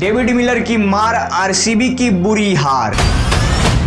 David Miller की मार, RCB की बुरी हार।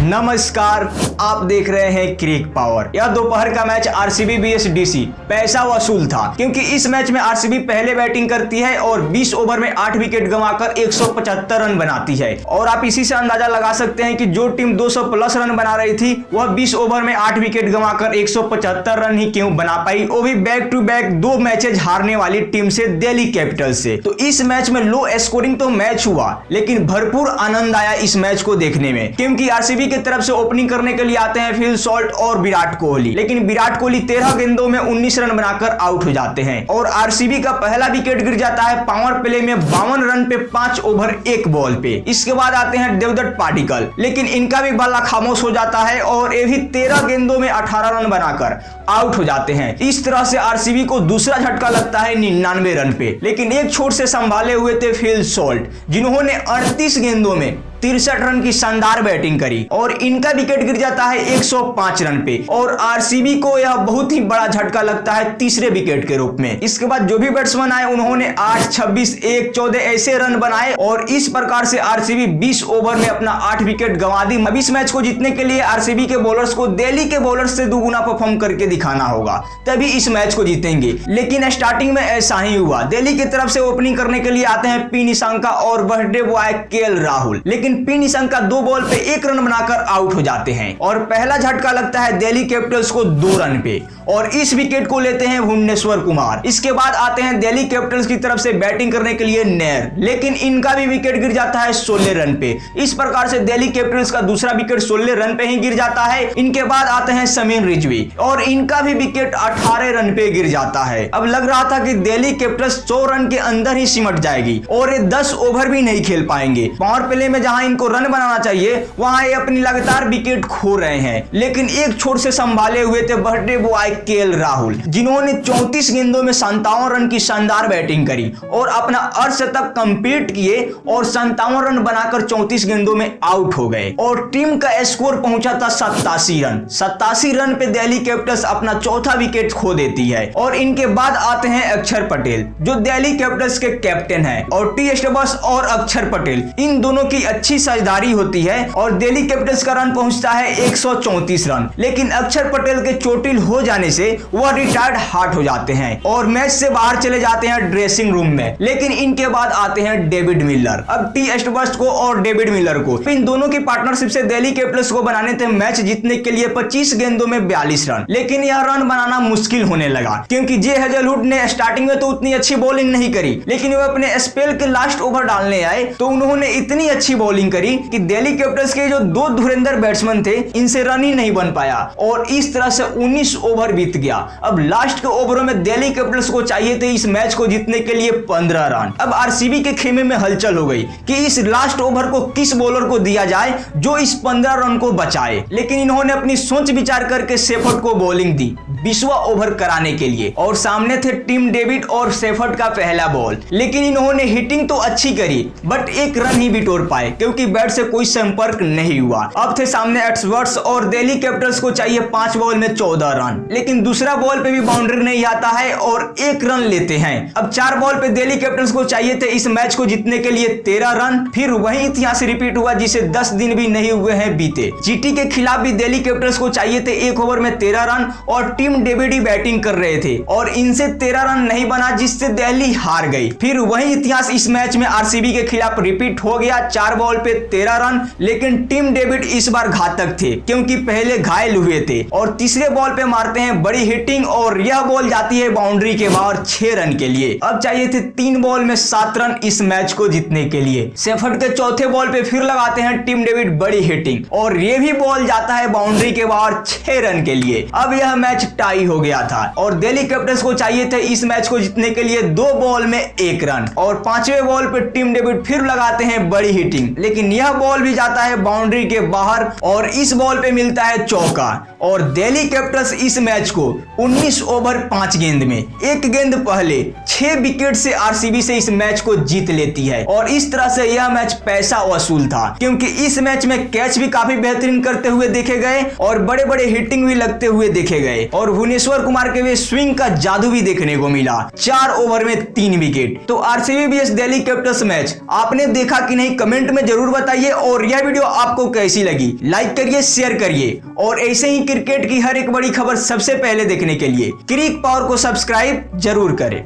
नमस्कार, आप देख रहे हैं क्रिक पावर। यह दोपहर का मैच आरसीबी vs डीसी पैसा वसूल था, क्योंकि इस मैच में आरसीबी पहले बैटिंग करती है और 20 ओवर में 8 विकेट गंवाकर 175 रन बनाती है। और आप इसी से अंदाजा लगा सकते हैं कि जो टीम 200 प्लस रन बना रही थी वह 20 ओवर में 8 विकेट गंवाकर 175 रन ही क्यों बना पाई, वो भी बैक टू बैक 2 मैचेज हारने वाली टीम से, दिल्ली कैपिटल से। तो इस मैच में लो स्कोरिंग तो मैच हुआ, लेकिन भरपूर आनंद आया इस मैच को देखने में, क्योंकि आरसीबी की तरफ से ओपनिंग करने के लिए आते हैं फिल सॉल्ट और विराट कोहली। लेकिन विराट कोहली 13 गेंदों में 19 रन बनाकर आउट हो जाते हैं और आरसीबी का पहला विकेट गिर जाता है पावर प्ले में 52 रन पे 5 ओवर 1 बॉल पे। इसके बाद आते हैं देवदत्त पाटिकल, लेकिन इनका भी बल्ला खामोश हो जाता है और ये भी 13 गेंदों में 18 रन बनाकर आउट हो जाते हैं। इस तरह से आरसीबी को दूसरा झटका लगता है 99 रन पे, लेकिन एक छोर से संभाले हुए थे फिल सॉल्ट, जिन्होंने 38 गेंदों में 63 रन की शानदार बैटिंग करी और इनका विकेट गिर जाता है 105 रन पे। और आरसीबी को यह बहुत ही बड़ा झटका लगता है तीसरे विकेट के रूप में। इसके बाद जो भी बैट्समैन आए उन्होंने 8, 26, 1, 14 ऐसे रन बनाए और इस प्रकार से आरसीबी 20 ओवर में अपना 8 विकेट गंवा दी। अब इस मैच को जीतने के लिए आरसीबी के बॉलर्स को दिल्ली के बॉलर्स से दुगुना परफॉर्म करके दिखाना होगा, तभी इस मैच को जीतेंगे। लेकिन स्टार्टिंग में ऐसा ही हुआ। दिल्ली की तरफ से ओपनिंग करने के लिए आते हैं पी निशंका और बर्थडे बॉय केएल राहुल, लेकिन पी निशंका 2 बॉल पे 1 रन बनाकर आउट हो जाते हैं और पहला झटका लगता है दिल्ली कैपिटल्स को 2 रन पे और इस विकेट को लेते हैं भुवनेश्वर कुमार। इसके बाद आते हैं दिल्ली कैपिटल्स की तरफ से बैटिंग करने के लिए नेर, लेकिन इनका भी विकेट गिर जाता है 16 रन पे। इस प्रकार से दिल्ली कैपिटल्स का दूसरा विकेट 16 रन पे ही गिर जाता है। इनके बाद आते हैं समीर रिजवी और इनका भी विकेट 18 रन पे गिर जाता है। अब लग रहा था कि दिल्ली कैपिटल्स 100 रन के अंदर ही सिमट जाएगी और ये 10 ओवर भी नहीं खेल पाएंगे। पावर प्ले में जहां इनको रन बनाना चाहिए वहां ये अपनी लगातार विकेट खो रहे हैं। लेकिन एक छोर से संभाले हुए थे बर्थडे बॉय केएल राहुल, जिन्होंने 34 गेंदों में 57 रन की शानदार बैटिंग करी और अपना अर्धशतक कंप्लीट किए और 57 रन बनाकर 34 गेंदों में आउट हो गए और टीम का स्कोर पहुंचा था 87 रन। 87 रन पे दिल्ली कैपिटल्स अपना चौथा विकेट खो देती है। और इनके बाद आते हैं अक्षर पटेल, जो दिल्ली कैपिटल्स के कैप्टन हैं, और टी स्टबर्स और अक्षर पटेल, इन दोनों की अच्छी साझेदारी होती है और दिल्ली कैपिटल्स का रन पहुंचता है 134 रन। लेकिन अक्षर पटेल के चोटिल हो जाने से वह रिटायर्ड हार्ट हो जाते हैं और मैच से बाहर चले जाते हैं ड्रेसिंग रूम में। लेकिन इनके बाद आते हैं डेविड मिलर। अब टी स्टबर्स को और डेविड मिलर को, इन दोनों की पार्टनरशिप से दिल्ली कैपिटल्स को बनाने थे मैच जीतने के लिए 25 गेंदों में 42 रन। लेकिन यह रन बनाना मुश्किल होने लगा, क्योंकि जे हेजलवुड ने स्टार्टिंग में तो उतनी अच्छी बॉलिंग नहीं करी, लेकिन वह अपने स्पेल के लास्ट ओवर डालने आए तो उन्होंने इतनी अच्छी बॉलिंग करी कि दिल्ली कैपिटल्स के जो 2 धुरंधर बैट्समैन थे इनसे रन ही नहीं बन पाया और इस तरह से 19 ओवर बीत गया। अब लास्ट के ओवरों में दिल्ली कैपिटल्स को चाहिए थे इस मैच को जीतने के लिए 15 रन। अब आरसीबी के खेमे में हलचल हो गई कि इस लास्ट ओवर को किस बॉलर को दिया जाए जो इस 15 रन को बचाए। लेकिन इन्होंने अपनी सोच विचार करके सेफर्ट को बॉलिंग दी 20वां ओवर कराने के लिए और सामने थे टिम डेविड और सेफर्ट का पहला बॉल। लेकिन इन्होंने हिटिंग तो अच्छी करी बट 1 रन ही बिटोर पाए, क्योंकि बैट से कोई संपर्क नहीं हुआ। अब थे सामने एड्सवर्थ और दिल्ली कैपिटल्स को चाहिए 5 बॉल में 14 रन, लेकिन दूसरा बॉल पे भी बाउंड्री नहीं आता है और 1 रन लेते हैं। अब 4 बॉल पे दिल्ली कैपिटल्स को चाहिए थे इस मैच को जीतने के लिए 13 रन। फिर वही इतिहास रिपीट हुआ जिसे 10 दिन भी नहीं हुए हैं बीते। जीटी के खिलाफ भी दिल्ली कैपिटल्स को चाहिए थे 1 ओवर में 13 रन और टीम डेविड ही बैटिंग कर रहे थे और इनसे 13 रन नहीं बना, जिससे दिल्ली हार गई। फिर वही इतिहास इस मैच में आरसीबी के खिलाफ रिपीट हो गया, 4 बॉल पे 13 रन। लेकिन टीम डेविड इस बार घातक थे, क्योंकि पहले घायल हुए थे और तीसरे बॉल पे मारते हैं बड़ी हिटिंग और यह बॉल जाती है बाउंड्री के बाहर 6 रन के लिए। अब चाहिए थे 3 बॉल में 7 रन इस मैच को जीतने के लिए। सेफर्ट के चौथे बॉल पे फिर लगाते हैं टीम डेविड बड़ी हिटिंग और ये भी बॉल जाता है बाउंड्री के बाहर 6 रन के लिए। अब यह मैच टाई हो गया था और दिल्ली कैपिटल्स को चाहिए थे इस मैच को जीतने के लिए 2 बॉल में 1 रन और 5वें बॉल पे टीम डेविड फिर लगाते हैं बड़ी हिटिंग, लेकिन यह बॉल भी जाता है बाउंड्री के बाहर और इस बॉल पे मिलता है चौका और दिल्ली कैपिटल्स इस मैच को 19 ओवर 5 गेंद में 1 गेंद पहले 6 विकेट से आरसीबी से इस मैच को जीत लेती है। और इस तरह से यह मैच पैसा वसूल था, क्योंकि इस मैच में कैच भी काफी बेहतरीन करते हुए देखे गए और बड़े बड़े हिटिंग भी लगते हुए देखे गए और भुवनेश्वर कुमार के वे स्विंग का जादू भी देखने को मिला। 4 ओवर में 3 विकेट। तो RCB vs Delhi Capitals match आपने देखा कि नहीं, कमेंट में जरूर बताइए। और यह वीडियो आपको कैसी लगी, लाइक करिए, शेयर करिए और ऐसे ही क्रिकेट की हर एक बड़ी खबर सबसे पहले देखने के लिए क्रिक पावर को सब्सक्राइब जरूर करें।